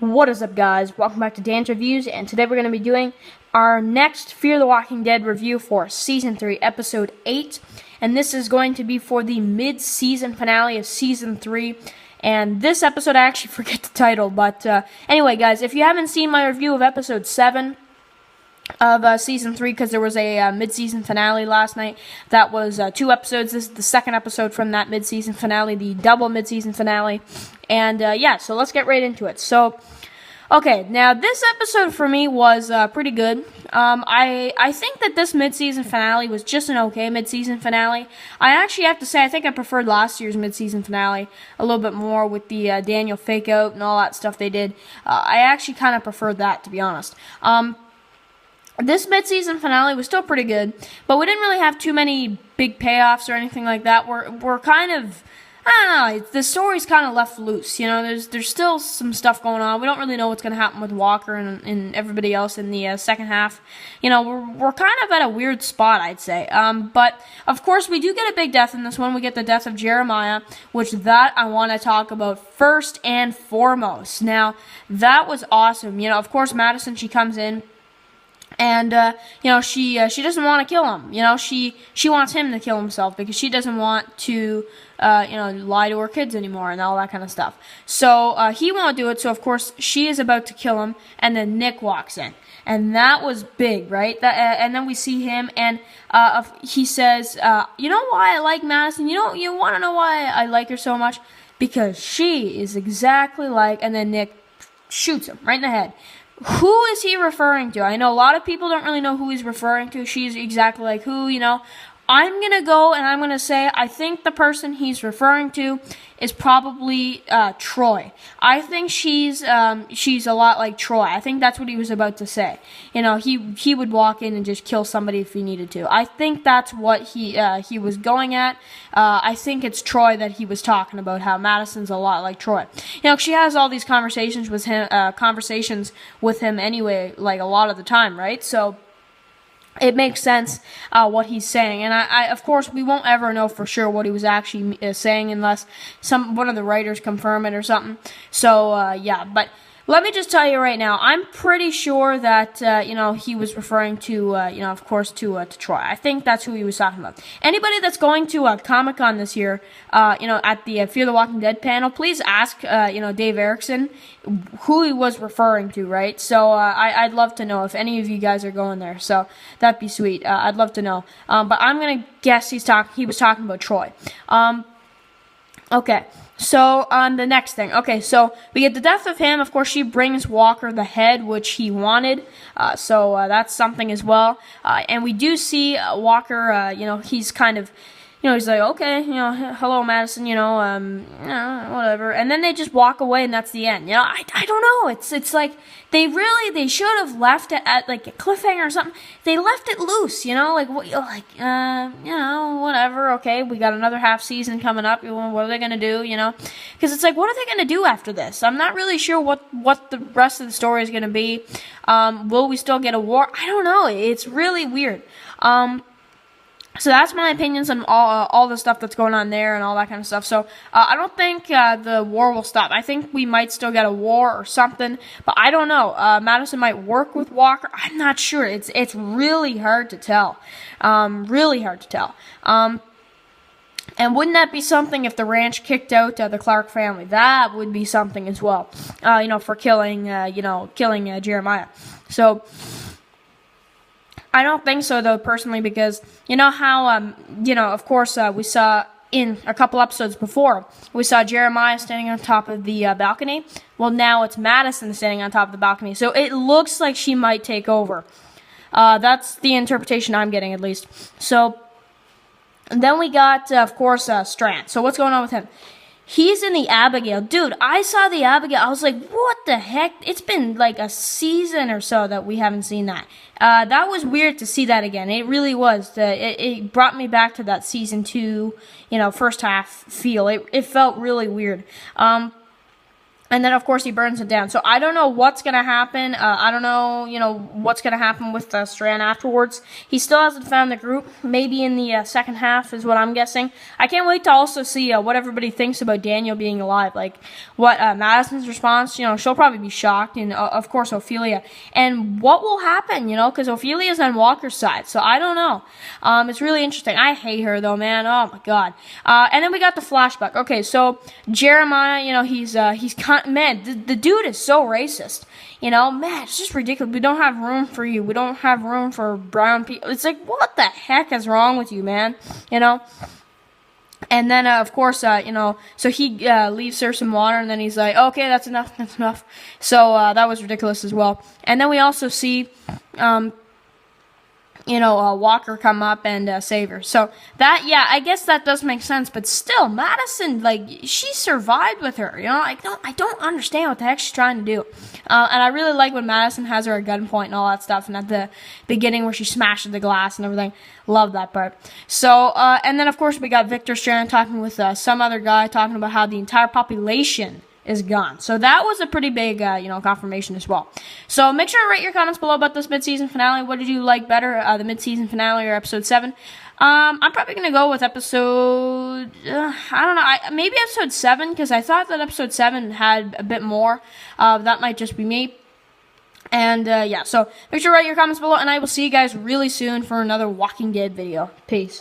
What is up, guys? Welcome back to Dan's Reviews, and today we're going to be doing our next Fear the Walking Dead review for Season 3, Episode 8, and this is going to be for the mid-season finale of Season 3, and this episode, I actually forget the title, but anyway, guys, if you haven't seen my review of Episode 7 of Season 3, because there was a mid-season finale last night, that was 2 episodes. This is the second episode from that mid-season finale, the double mid-season finale, and yeah, so let's get right into it. So, okay, now this episode for me was pretty good. I think that this mid-season finale was just an okay mid-season finale. I actually have to say I think I preferred last year's mid-season finale a little bit more with the Daniel fake-out and all that stuff they did. I actually kind of preferred that, to be honest. This mid-season finale was still pretty good, but we didn't really have too many big payoffs or anything like that. We're kind of, I don't know, the story's kind of left loose. You know, there's still some stuff going on. We don't really know what's going to happen with Walker and everybody else in the second half. You know, we're kind of at a weird spot, I'd say. But, of course, we do get a big death in this one. We get the death of Jeremiah, which that I want to talk about first and foremost. Now, that was awesome. You know, of course, Madison, she comes in. And, you know, she doesn't want to kill him. You know, she wants him to kill himself because she doesn't want to, you know, lie to her kids anymore and all that kind of stuff. So, he won't do it. So, of course, she is about to kill him. And then Nick walks in. And that was big, right? And then we see him and, he says, you know why I like Madison? You want to know why I like her so much? Because she is exactly like, and then Nick shoots him right in the head. Who is he referring to? I know a lot of people don't really know who he's referring to. She's exactly like who, you know. I'm going to go and I'm going to say I think the person he's referring to is probably Troy. I think she's a lot like Troy. I think that's what he was about to say. You know, he would walk in and just kill somebody if he needed to. I think that's what he was going at. I think it's Troy that he was talking about, how Madison's a lot like Troy. You know, she has all these conversations with him anyway, like a lot of the time, right? So it makes sense what he's saying, and I of course we won't ever know for sure what he was actually saying unless one of the writers confirm it or something. So yeah, but let me just tell you right now, I'm pretty sure that you know, he was referring to you know, of course, to Troy. I think that's who he was talking about. Anybody that's going to Comic-Con this year, you know, at the Fear the Walking Dead panel, please ask you know, Dave Erickson who he was referring to, right? So I'd love to know if any of you guys are going there. So that'd be sweet. I'd love to know. But I'm gonna guess he was talking about Troy. Okay. So, on the next thing. Okay, so we get the death of him. Of course, she brings Walker the head, which he wanted. So, that's something as well. And we do see Walker, you know, he's kind of, you know, he's like, okay, you know, hello, Madison, you know, whatever. And then they just walk away, and that's the end. You know, I don't know. It's like they should have left it at like a cliffhanger or something. They left it loose, you know, like you know, whatever. Okay, we got another half season coming up. What are they gonna do? You know, because it's like, what are they gonna do after this? I'm not really sure what the rest of the story is gonna be. Will we still get a war? I don't know. It's really weird. So that's my opinions on all the stuff that's going on there and all that kind of stuff. So I don't think the war will stop. I think we might still get a war or something, but I don't know. Madison might work with Walker. I'm not sure. It's really hard to tell. Really hard to tell. And wouldn't that be something if the ranch kicked out the Clark family? That would be something as well. You know, for killing Jeremiah. So I don't think so, though, personally, because you know how, you know, of course, we saw in a couple episodes before, we saw Jeremiah standing on top of the balcony. Well, now it's Madison standing on top of the balcony, so it looks like she might take over. That's the interpretation I'm getting, at least. So, and then we got, of course, Strand. So what's going on with him? He's in the Abigail. Dude, I saw the Abigail. I was like, what the heck? It's been like a season or so that we haven't seen that. That was weird to see that again. It really was. It brought me back to that season 2, you know, first half feel. It felt really weird. And then, of course, he burns it down. So I don't know what's going to happen. I don't know, what's going to happen with Strand afterwards. He still hasn't found the group. Maybe in the second half is what I'm guessing. I can't wait to also see what everybody thinks about Daniel being alive. Like, what Madison's response, she'll probably be shocked. And, of course, Ophelia. And what will happen, because Ophelia's on Walker's side. So I don't know. It's really interesting. I hate her, though, man. Oh, my God. And then we got the flashback. Okay, so Jeremiah, he's man, the dude is so racist. Man, it's just ridiculous. We don't have room for you. We don't have room for brown people. It's like, what the heck is wrong with you, man? And then, of course, so he leaves her some water, and then he's like, okay, that's enough, that's enough. So that was ridiculous as well. And then we also see Walker come up and save her. So that, yeah, I guess that does make sense. But still, Madison, like, she survived with her. I don't understand what the heck she's trying to do. And I really like when Madison has her at gunpoint and all that stuff. And at the beginning where she smashes the glass and everything. Love that part. So, and then of course we got Victor Strand talking with some other guy talking about how the entire population is gone. So that was a pretty big, confirmation as well. So make sure to rate your comments below about this mid-season finale. What did you like better, the mid-season finale or episode 7? I'm probably going to go with episode, I don't know, maybe episode 7, because I thought that episode 7 had a bit more. That might just be me. And, yeah, so make sure to write your comments below, and I will see you guys really soon for another Walking Dead video. Peace.